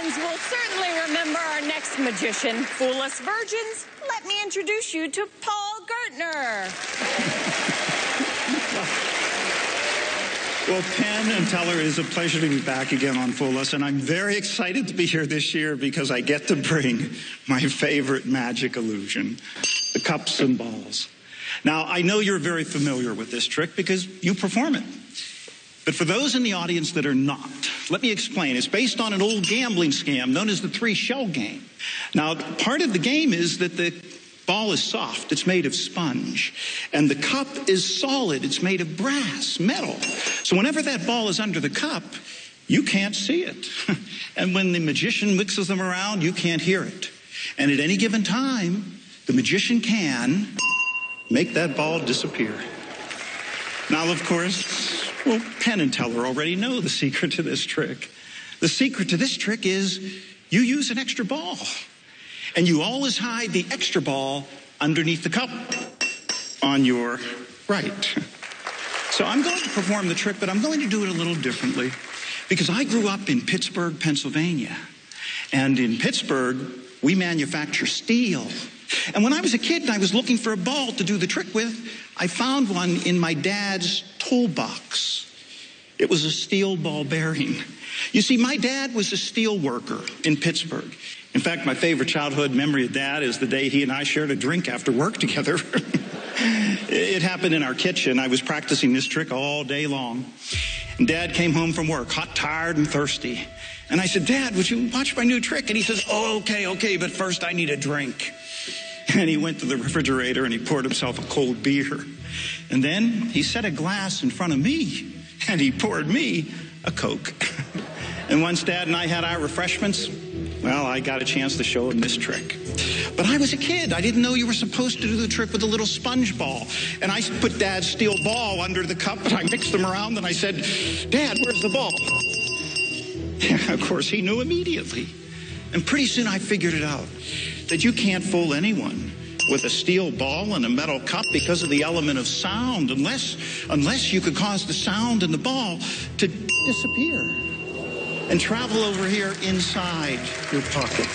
Virgins will certainly remember our next magician. Fool Us Virgins, let me introduce you to Paul Gartner. Well, Penn and Teller, it is a pleasure to be back again on Fool Us, and I'm very excited to be here this year because I get to bring my favorite magic illusion, the cups and balls. Now, I know you're very familiar with this trick because you perform it. But for those in the audience that are not, let me explain. It's based on an old gambling scam known as the three-shell game. Now, part of the game is that the ball is soft. It's made of sponge. And the cup is solid. It's made of brass, metal. So whenever that ball is under the cup, you can't see it. And when the magician mixes them around, you can't hear it. And at any given time, the magician can make that ball disappear. Now, of course, well, Penn and Teller already know the secret to this trick. The secret to this trick is you use an extra ball. And you always hide the extra ball underneath the cup on your right. So I'm going to perform the trick, but I'm going to do it a little differently because I grew up in Pittsburgh, Pennsylvania. And in Pittsburgh, we manufacture steel. And when I was a kid and I was looking for a ball to do the trick with, I found one in my dad's toolbox. It was a steel ball bearing. You see, my dad was a steel worker in Pittsburgh. In fact, my favorite childhood memory of Dad is the day he and I shared a drink after work together. It happened in our kitchen. I was practicing this trick all day long. And Dad came home from work, hot, tired, and thirsty. And I said, Dad, would you watch my new trick? And he says, oh, okay, but first I need a drink. And he went to the refrigerator and he poured himself a cold beer. And then he set a glass in front of me and he poured me a Coke. And once Dad and I had our refreshments, well, I got a chance to show him this trick. But I was a kid. I didn't know you were supposed to do the trick with a little sponge ball. And I put Dad's steel ball under the cup, and I mixed them around, and I said, Dad, where's the ball? Of course, he knew immediately. And pretty soon I figured it out, that you can't fool anyone with a steel ball and a metal cup because of the element of sound, unless you could cause the sound in the ball to disappear and travel over here inside your pocket.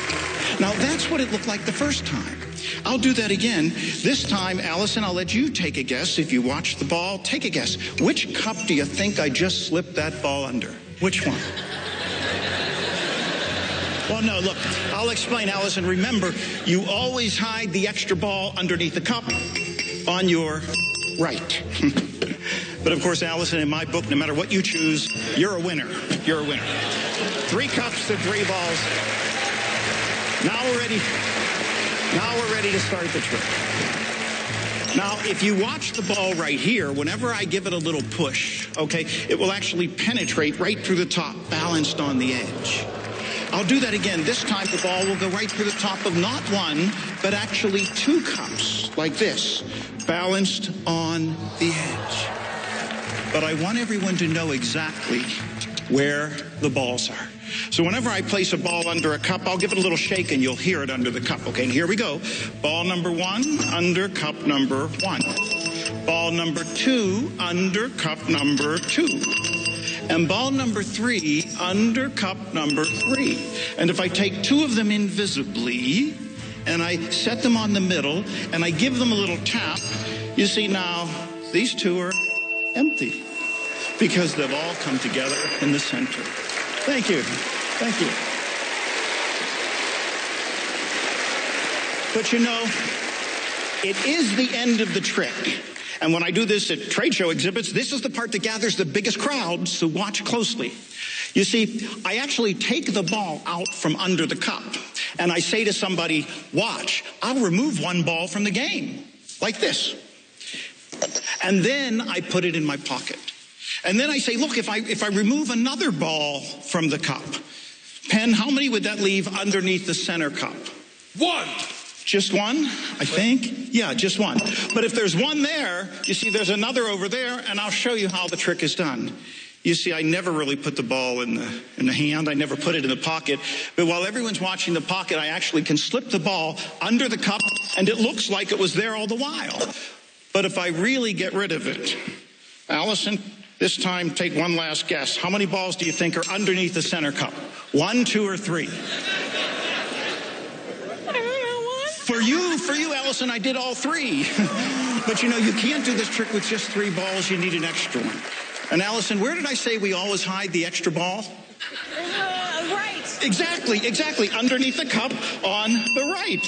Now, that's what it looked like the first time. I'll do that again. This time, Allison, I'll let you take a guess. If you watch the ball, take a guess. Which cup do you think I just slipped that ball under? Which one? Well, no, look, I'll explain, Allison. Remember, you always hide the extra ball underneath the cup on your right. But of course, Allison, in my book, no matter what you choose, you're a winner. You're a winner. 3 cups to 3 balls. Now we're ready to start the trick. Now, if you watch the ball right here, whenever I give it a little push, okay, it will actually penetrate right through the top, balanced on the edge. I'll do that again. This time the ball will go right through the top of not 1, but actually 2 cups, like this, balanced on the edge. But I want everyone to know exactly where the balls are. So whenever I place a ball under a cup, I'll give it a little shake and you'll hear it under the cup. Okay, and here we go. Ball number 1, under cup number 1. Ball number 2, under cup number 2. And ball number 3, under cup number 3. And if I take 2 of them invisibly, and I set them on the middle, and I give them a little tap, you see now, these 2 are empty, because they've all come together in the center. Thank you. Thank you. But you know, it is the end of the trick. And when I do this at trade show exhibits, this is the part that gathers the biggest crowds, so watch closely. You see, I actually take the ball out from under the cup, and I say to somebody, watch, I'll remove 1 ball from the game, like this. And then I put it in my pocket. And then I say, look, if I remove another ball from the cup, Penn, how many would that leave underneath the center cup? 1. Just 1, I think? Yeah, just 1. But if there's 1 there, you see there's another over there, and I'll show you how the trick is done. You see, I never really put the ball in the hand. I never put it in the pocket. But while everyone's watching the pocket, I actually can slip the ball under the cup, and it looks like it was there all the while. But if I really get rid of it, Allison, This time, take one last guess. How many balls do you think are underneath the center cup? 1, 2, or 3? I don't know, one. For you, Allison, I did all 3. But you know, you can't do this trick with just 3 balls. You need an extra one. And Allison, where did I say we always hide the extra ball? Right. Exactly. Underneath the cup on the right.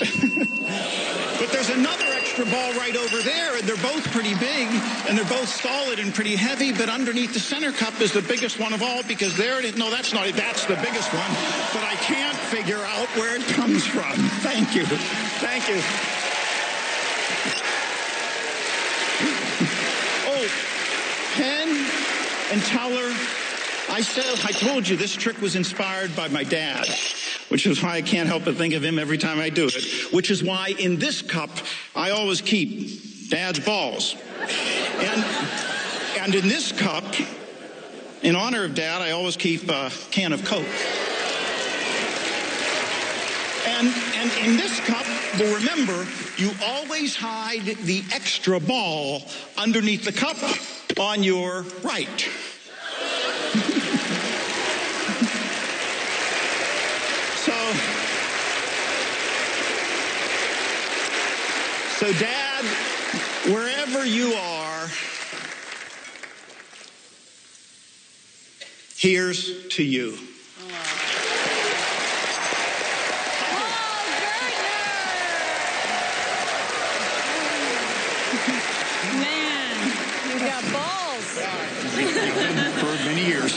But there's another extra ball right over there, and they're both pretty big, and they're both solid and pretty heavy, but underneath the center cup is the biggest one of all, because there it is. No, that's not it. That's the biggest one. But I can't figure out where it comes from. Thank you. Thank you. Oh, Penn and Teller, I told you this trick was inspired by my dad, which is why I can't help but think of him every time I do it, which is why in this cup I always keep Dad's balls. And in this cup, in honor of Dad, I always keep a can of Coke. And in this cup, well, remember, you always hide the extra ball underneath the cup on your right. So, Dad, wherever you are, here's to you. Paul Gartner! Man, you've got balls. For many years.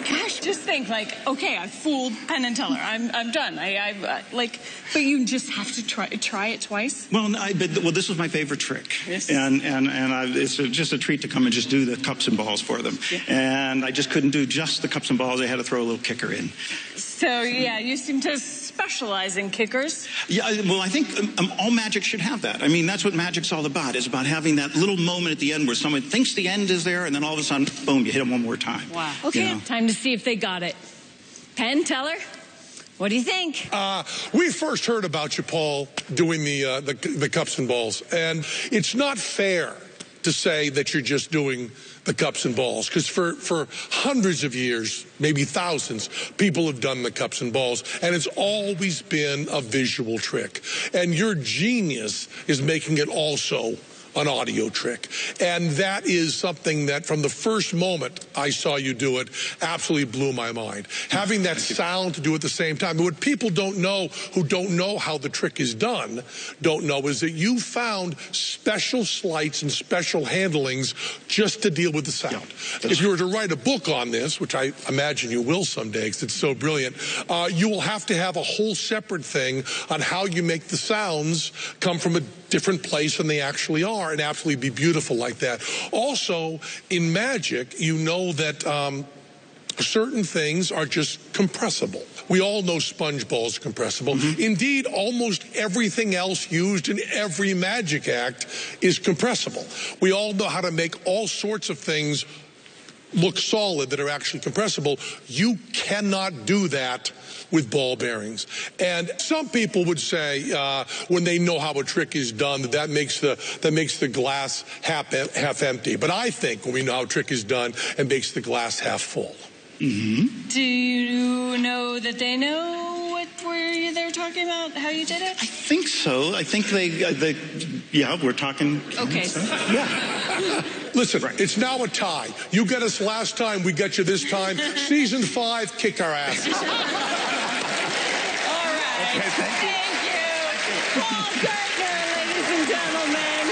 Gosh, just think, like, okay, I fooled Penn and Teller. I'm done. But you just have to try it twice. Well, this was my favorite trick. Yes. And it's just a treat to come and just do the cups and balls for them. Yeah. And I just couldn't do just the cups and balls. I had to throw a little kicker in. So, yeah, you seem to specialize in kickers. Yeah, well, I think all magic should have that. I mean, that's what magic's all about. It's about having that little moment at the end where someone thinks the end is there, and then all of a sudden, boom, you hit them one more time. Wow. Okay, you know? Time to see if they got it. Penn, Teller, what do you think? We first heard about you, Paul, doing the cups and balls, and it's not fair to say that you're just doing the cups and balls, because for hundreds of years, maybe thousands, people have done the cups and balls, and it's always been a visual trick. And your genius is making it also an audio trick. And that is something that from the first moment I saw you do it absolutely blew my mind. Having that sound to do at the same time. What people don't know, who don't know how the trick is done, don't know is that you found special sleights and special handlings just to deal with the sound. Yeah, if you were to write a book on this, which I imagine you will someday because it's so brilliant, you will have to have a whole separate thing on how you make the sounds come from a different place than they actually are and absolutely be beautiful like that. Also, in magic, you know that certain things are just compressible. We all know sponge balls are compressible. Mm-hmm. Indeed, almost everything else used in every magic act is compressible. We all know how to make all sorts of things look solid that are actually compressible. You cannot do that with ball bearings. And some people would say when they know how a trick is done that makes the glass half empty. But I think when we know how a trick is done, it makes the glass half full. Mm-hmm. Do you know that they know what they're talking about, how you did it? I think so. I think yeah, we're talking. Okay. Yeah. Listen, right. It's now a tie. You got us last time, we got you this time. Season 5, kick our asses. All right. Okay, thank you. Paul Gartner, ladies and gentlemen.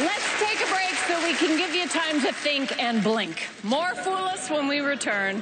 Let's take a break so we can give you time to think and blink. More Fool Us when we return.